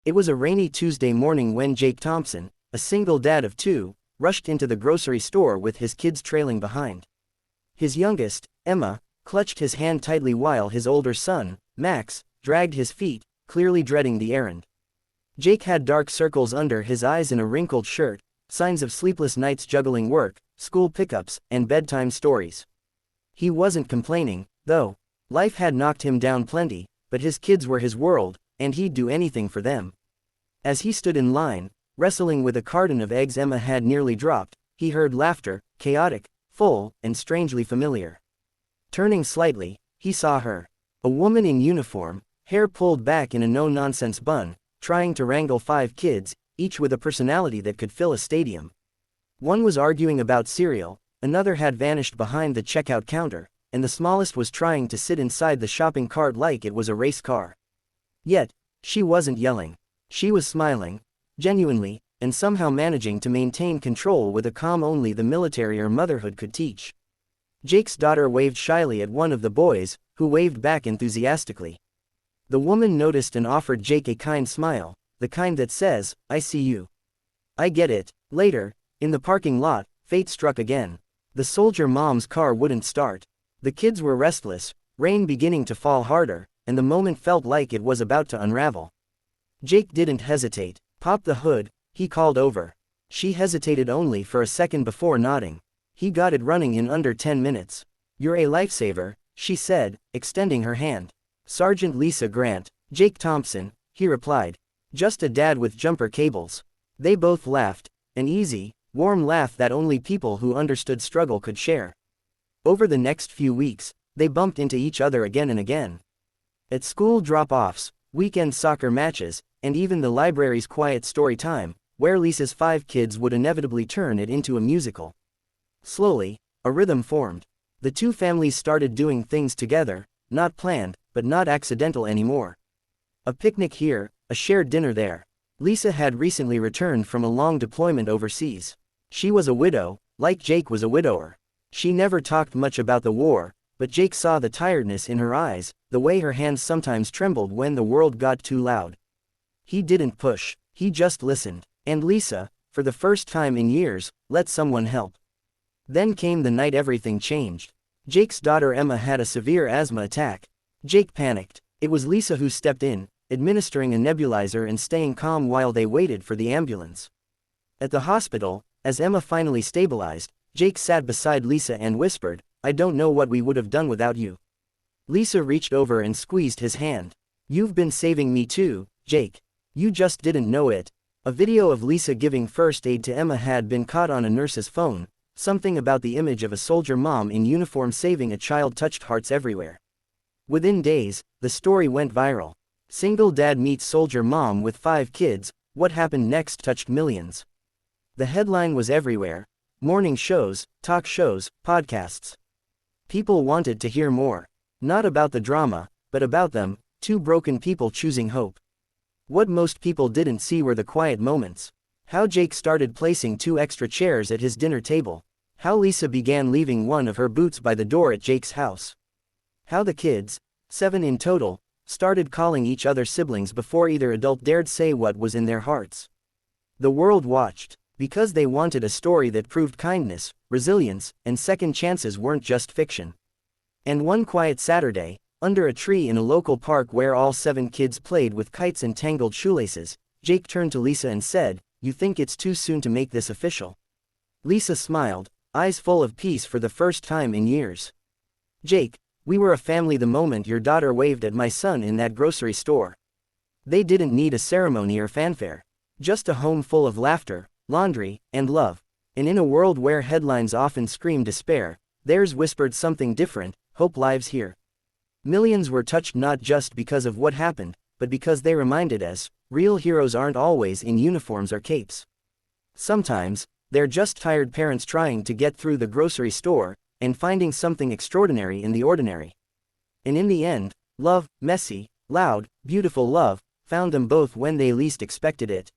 It was a rainy Tuesday morning when Jake Thompson, a single dad of two, rushed into the grocery store with his kids trailing behind. His youngest, Emma, clutched his hand tightly while his older son, Max, dragged his feet, clearly dreading the errand. Jake had dark circles under his eyes and a wrinkled shirt, signs of sleepless nights juggling work, school pickups, and bedtime stories. He wasn't complaining, though. Life had knocked him down plenty, but his kids were his world, and he'd do anything for them. As he stood in line, wrestling with a carton of eggs Emma had nearly dropped, he heard laughter, chaotic, full, and strangely familiar. Turning slightly, he saw her. A woman in uniform, hair pulled back in a no-nonsense bun, trying to wrangle 5 kids, each with a personality that could fill a stadium. One was arguing about cereal, another had vanished behind the checkout counter, and the smallest was trying to sit inside the shopping cart like it was a race car. Yet, she wasn't yelling. She was smiling, genuinely, and somehow managing to maintain control with a calm only the military or motherhood could teach. Jake's daughter waved shyly at one of the boys, who waved back enthusiastically. The woman noticed and offered Jake a kind smile, the kind that says, "I see you. I get it." Later, in the parking lot, fate struck again. The soldier mom's car wouldn't start. The kids were restless, rain beginning to fall harder, and the moment felt like it was about to unravel. Jake didn't hesitate. "Pop the hood," he called over. She hesitated only for a second before nodding. He got it running in under 10 minutes. "You're a lifesaver," she said, extending her hand. "Sergeant Lisa Grant, Jake Thompson," he replied. "Just a dad with jumper cables." They both laughed, an easy, warm laugh that only people who understood struggle could share. Over the next few weeks, they bumped into each other again and again. At school drop-offs, weekend soccer matches, and even the library's quiet story time, where Lisa's 5 kids would inevitably turn it into a musical. Slowly, a rhythm formed. The two families started doing things together, not planned, but not accidental anymore. A picnic here, a shared dinner there. Lisa had recently returned from a long deployment overseas. She was a widow, like Jake was a widower. She never talked much about the war, but Jake saw the tiredness in her eyes, the way her hands sometimes trembled when the world got too loud. He didn't push, he just listened. And Lisa, for the first time in years, let someone help. Then came the night everything changed. Jake's daughter Emma had a severe asthma attack. Jake panicked. It was Lisa who stepped in, administering a nebulizer and staying calm while they waited for the ambulance. At the hospital, as Emma finally stabilized, Jake sat beside Lisa and whispered, "I don't know what we would have done without you." Lisa reached over and squeezed his hand. "You've been saving me too, Jake. You just didn't know it." A video of Lisa giving first aid to Emma had been caught on a nurse's phone. Something about the image of a soldier mom in uniform saving a child touched hearts everywhere. Within days, the story went viral. Single dad meets soldier mom with 5 kids, what happened next touched millions. The headline was everywhere. Morning shows, talk shows, podcasts. People wanted to hear more. Not about the drama, but about them, 2 broken people choosing hope. What most people didn't see were the quiet moments. How Jake started placing 2 extra chairs at his dinner table. How Lisa began leaving one of her boots by the door at Jake's house. How the kids, 7 in total, started calling each other siblings before either adult dared say what was in their hearts. The world watched, because they wanted a story that proved kindness, resilience, and second chances weren't just fiction. And one quiet Saturday, under a tree in a local park where all 7 kids played with kites and tangled shoelaces, Jake turned to Lisa and said, "You think it's too soon to make this official?" Lisa smiled, eyes full of peace for the first time in years. "Jake, we were a family the moment your daughter waved at my son in that grocery store. They didn't need a ceremony or fanfare. Just a home full of laughter, laundry, and love. And in a world where headlines often scream despair, theirs whispered something different, hope lives here." Millions were touched not just because of what happened, but because they reminded us, real heroes aren't always in uniforms or capes. Sometimes, they're just tired parents trying to get through the grocery store, and finding something extraordinary in the ordinary. And in the end, love, messy, loud, beautiful love, found them both when they least expected it.